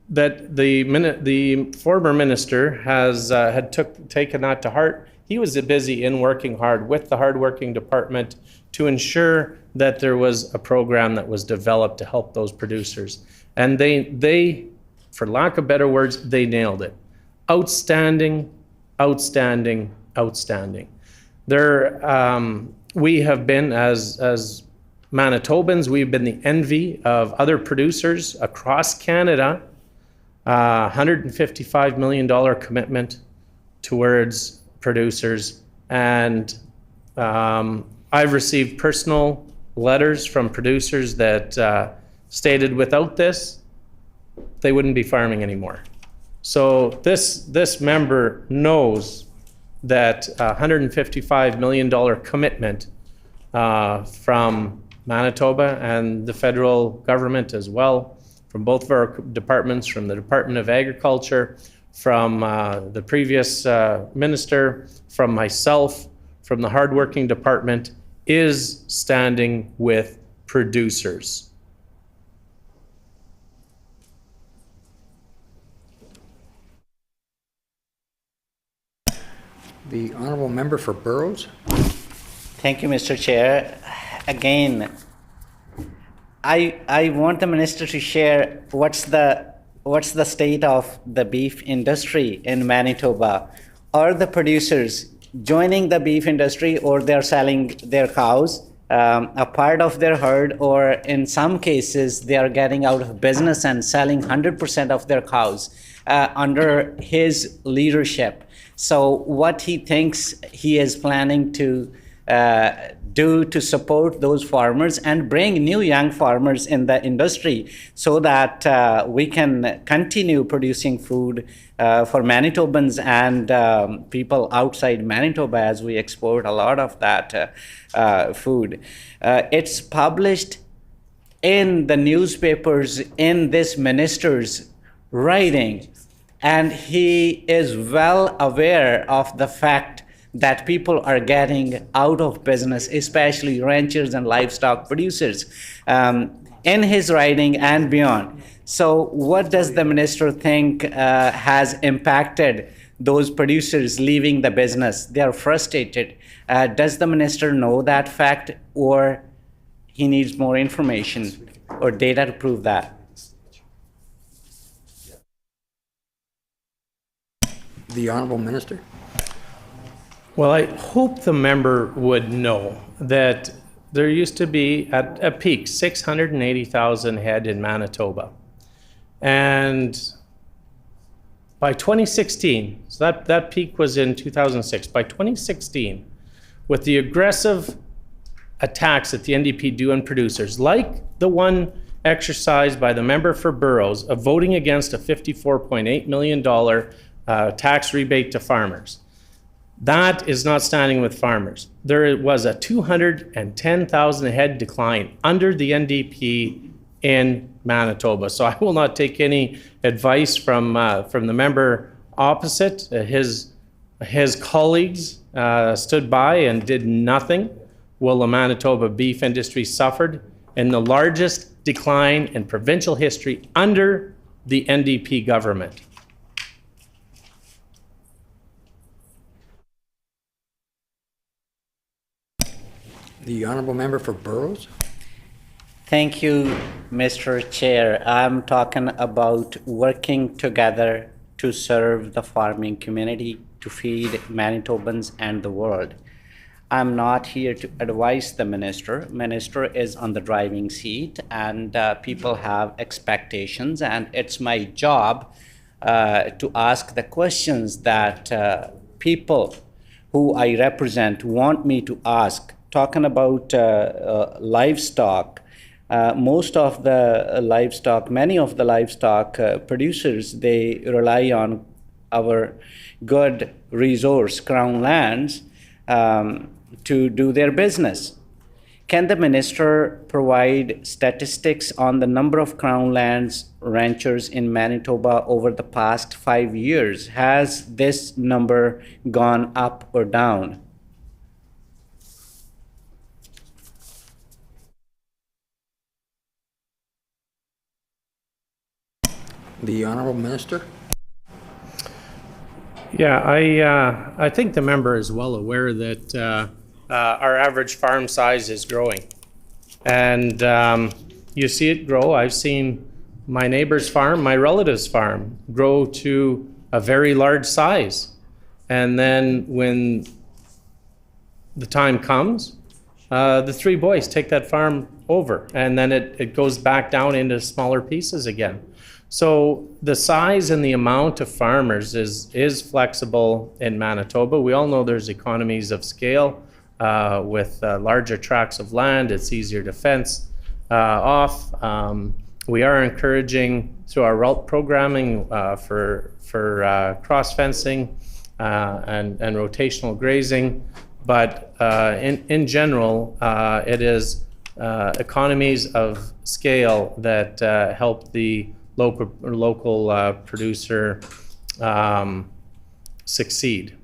the former minister had taken that to heart. He was busy in working hard with the hardworking department to ensure that there was a program that was developed to help those producers. And they, for lack of better words, they nailed it. Outstanding, outstanding, outstanding. We have been, as Manitobans, we've been the envy of other producers across Canada. $155 million commitment towards producers. And I've received personal letters from producers that stated without this, they wouldn't be farming anymore. So this member knows that $155 million commitment from Manitoba and the federal government as well, from both of our departments, from the Department of Agriculture, from the previous minister, from myself, from the hardworking department, is standing with producers. The honourable member for Burrows. Thank you, Mr. Chair. Again, I want the minister to share what's the state of the beef industry in Manitoba. Are the producers joining the beef industry, or they're selling their cows, a part of their herd, or in some cases they are getting out of business and selling 100% of their cows under his leadership? So what he thinks he is planning to do to support those farmers and bring new young farmers in the industry so that we can continue producing food for Manitobans and people outside Manitoba, as we export a lot of that food. It's published in the newspapers in this minister's writing, and he is well aware of the fact that people are getting out of business, especially ranchers and livestock producers, in his writing and beyond. So what does the minister think has impacted those producers leaving the business? They are frustrated. Does the minister know that fact, or he needs more information or data to prove that? The honourable minister. Well, I hope the member would know that there used to be, at a peak, 680,000 head in Manitoba. And by 2016, so that peak was in 2006, by 2016, with the aggressive attacks that the NDP do on producers, like the one exercised by the member for Burrows of voting against a $54.8 million tax rebate to farmers, that is not standing with farmers. There was a 210,000 head decline under the NDP in Manitoba. So I will not take any advice from the member opposite. His colleagues stood by and did nothing while the Manitoba beef industry suffered in the largest decline in provincial history under the NDP government. The honourable member for Burrows. Thank you, Mr. Chair. I'm talking about working together to serve the farming community, to feed Manitobans and the world. I'm not here to advise the minister. Minister is on the driving seat, and people have expectations, and it's my job to ask the questions that people who I represent want me to ask. Talking about livestock, most of the livestock, many of the livestock producers, they rely on our good resource, Crown lands, to do their business. Can the minister provide statistics on the number of Crown lands ranchers in Manitoba over the past 5 years? Has this number gone up or down? The Honorable Minister? Yeah, I think the member is well aware that our average farm size is growing. And you see it grow. I've seen my neighbor's farm, my relative's farm, grow to a very large size. And then when the time comes, the three boys take that farm over, and then it goes back down into smaller pieces again. So the size and the amount of farmers is flexible in Manitoba. We all know there's economies of scale with larger tracts of land. It's easier to fence off. We are encouraging through our route programming for cross fencing and rotational grazing. But in general, it is economies of scale that help the local producer succeed.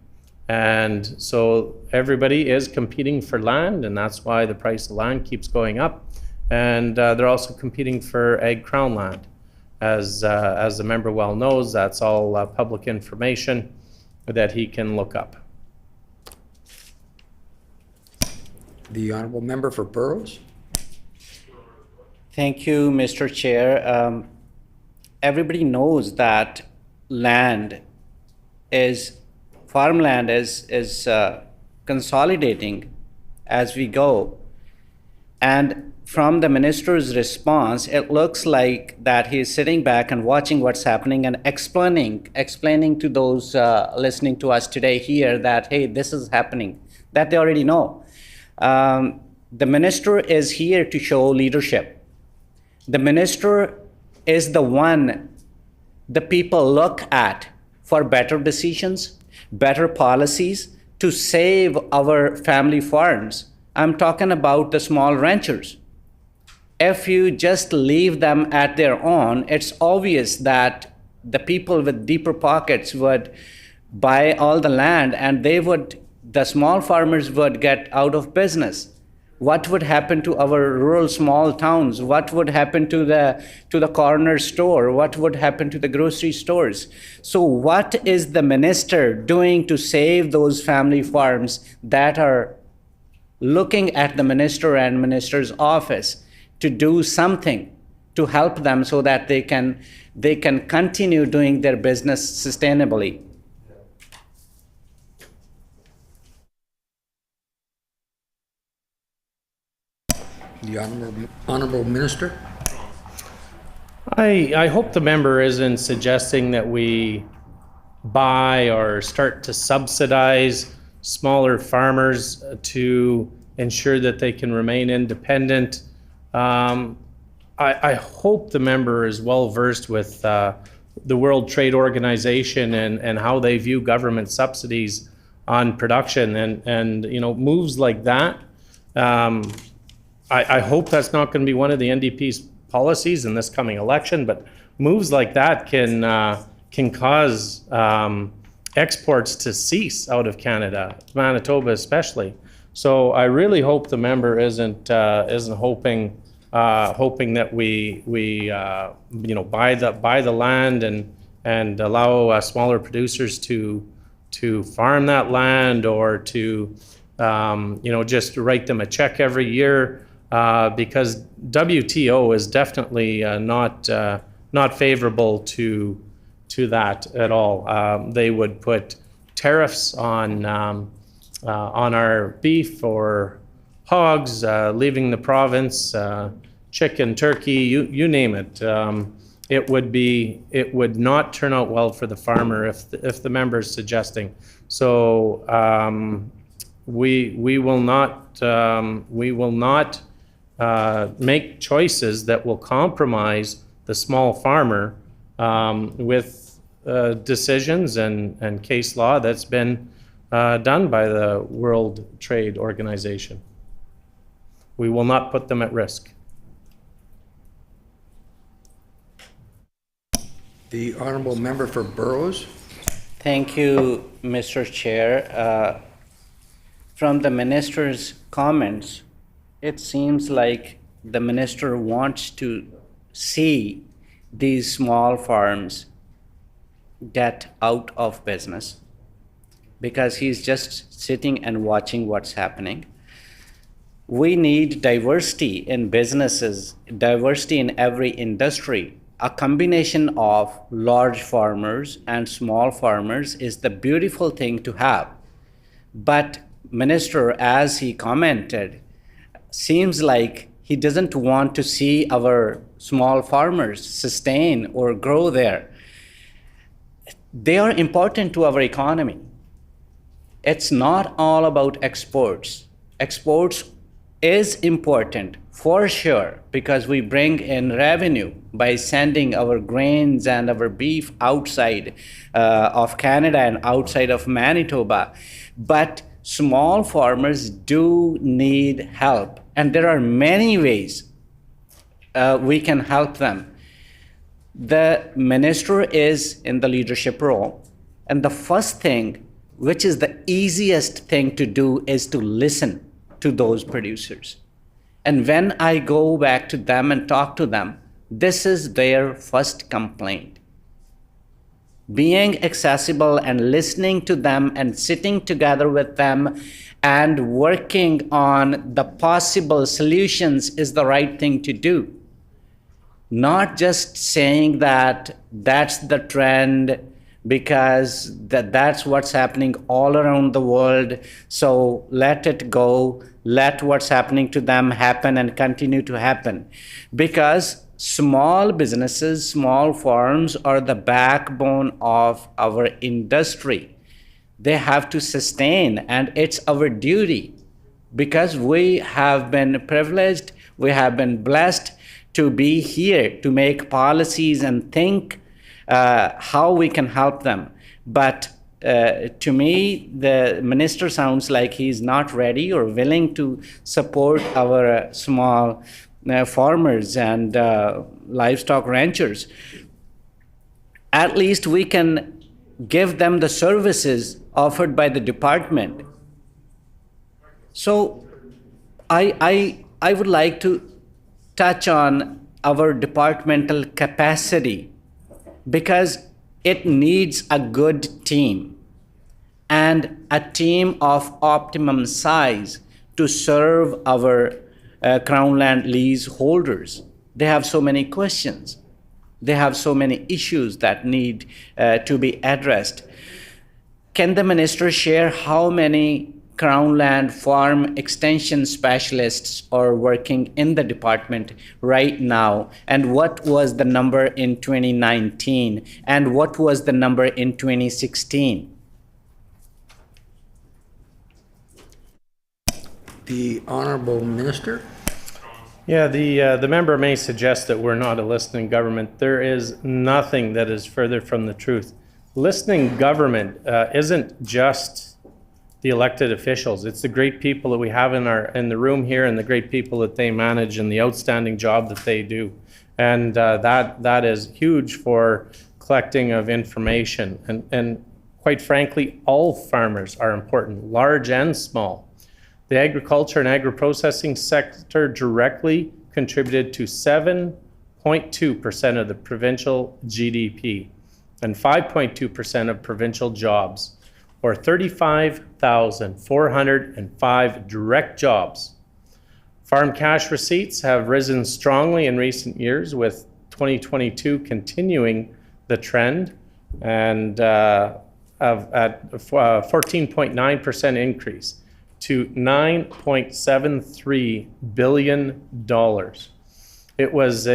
And so everybody is competing for land, and that's why the price of land keeps going up. And they're also competing for Ag Crown land. As the member well knows, that's all public information that he can look up. The Honorable Member for Burroughs? Thank you, Mr. Chair. Everybody knows that farmland is consolidating as we go. And from the minister's response, it looks like that he's sitting back and watching what's happening and explaining to those listening to us today here that, hey, this is happening, that they already know. The minister is here to show leadership. The minister is the one the people look at for better decisions, better policies to save our family farms. I'm talking about the small ranchers. If you just leave them at their own, it's obvious that the people with deeper pockets would buy all the land, and the small farmers would get out of business. What would happen to our rural small towns? What would happen to the corner store? What would happen to the grocery stores? So what is the minister doing to save those family farms that are looking at the minister and minister's office to do something to help them so that they can continue doing their business sustainably? The Honorable Minister? I hope the member isn't suggesting that we buy or start to subsidize smaller farmers to ensure that they can remain independent. I hope the member is well versed with the World Trade Organization and how they view government subsidies on production and moves like that. I hope that's not going to be one of the NDP's policies in this coming election, but moves like that can cause exports to cease out of Canada, Manitoba especially. So I really hope the member isn't hoping that we buy the land and allow smaller producers to farm that land or to just write them a check every year. Because WTO is definitely not favorable to that at all. They would put tariffs on on our beef or hogs leaving the province, chicken, turkey, you name it. It would not turn out well for the farmer if the member is suggesting. So we will not make choices that will compromise the small farmer with decisions and case law that's been done by the World Trade Organization. We will not put them at risk. The honourable member for Burrows. Thank you, Mr. Chair. From the minister's comments, it seems like the minister wants to see these small farms get out of business because he's just sitting and watching what's happening. We need diversity in businesses, diversity in every industry. A combination of large farmers and small farmers is the beautiful thing to have. But Minister, as he commented, seems like he doesn't want to see our small farmers sustain or grow there. They are important to our economy. It's not all about exports. Exports is important for sure because we bring in revenue by sending our grains and our beef outside of Canada and outside of Manitoba. But small farmers do need help, and there are many ways we can help them. The minister is in the leadership role, and the first thing, which is the easiest thing to do, is to listen to those producers. And when I go back to them and talk to them, this is their first complaint. Being accessible and listening to them and sitting together with them and working on the possible solutions is the right thing to do. Not just saying that that's the trend because that's what's happening all around the world, so let it go, let what's happening to them happen and continue to happen. Because small businesses, small farms are the backbone of our industry. They have to sustain, and it's our duty because we have been privileged, we have been blessed to be here to make policies and think how we can help them. But to me, the minister sounds like he's not ready or willing to support our small farmers and livestock ranchers. At least we can give them the services offered by the department. So I would like to touch on our departmental capacity because it needs a good team and a team of optimum size to serve our Crown Land lease holders. They have so many questions. They have so many issues that need to be addressed. Can the minister share how many Crown Land farm extension specialists are working in the department right now? And what was the number in 2019? And what was the number in 2016? The honourable minister. Yeah, the member may suggest that we're not a listening government. There is nothing that is further from the truth. Listening government isn't just the elected officials. It's the great people that we have in the room here and the great people that they manage and the outstanding job that they do. And that is huge for collecting of information. And quite frankly, all farmers are important, large and small. The agriculture and agro-processing sector directly contributed to 7.2% of the provincial GDP and 5.2% of provincial jobs, or 35,405 direct jobs. Farm cash receipts have risen strongly in recent years, with 2022 continuing the trend. And at 14.9% increase to $9.73 billion. It was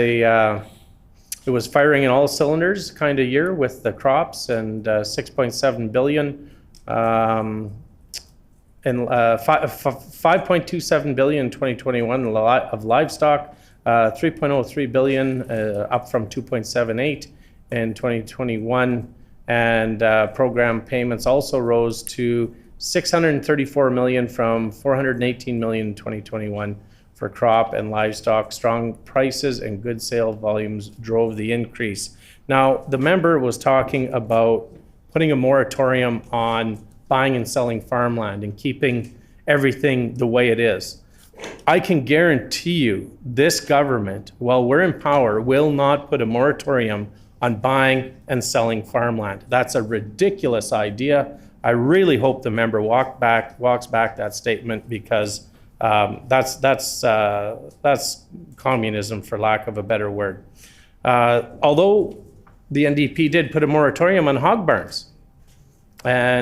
firing in all cylinders kind of year with the crops, and 6.7 billion and 5.27 billion in 2021 of livestock, 3.03 billion up from 2.78 in 2021, and program payments also rose to 634 million from 418 million in 2021 for crop and livestock. Strong prices and good sale volumes drove the increase. Now, the member was talking about putting a moratorium on buying and selling farmland and keeping everything the way it is. I can guarantee you this government, while we're in power, will not put a moratorium on buying and selling farmland. That's a ridiculous idea. I really hope the member walks back that statement, because that's communism, for lack of a better word. Although the NDP did put a moratorium on hog barns, and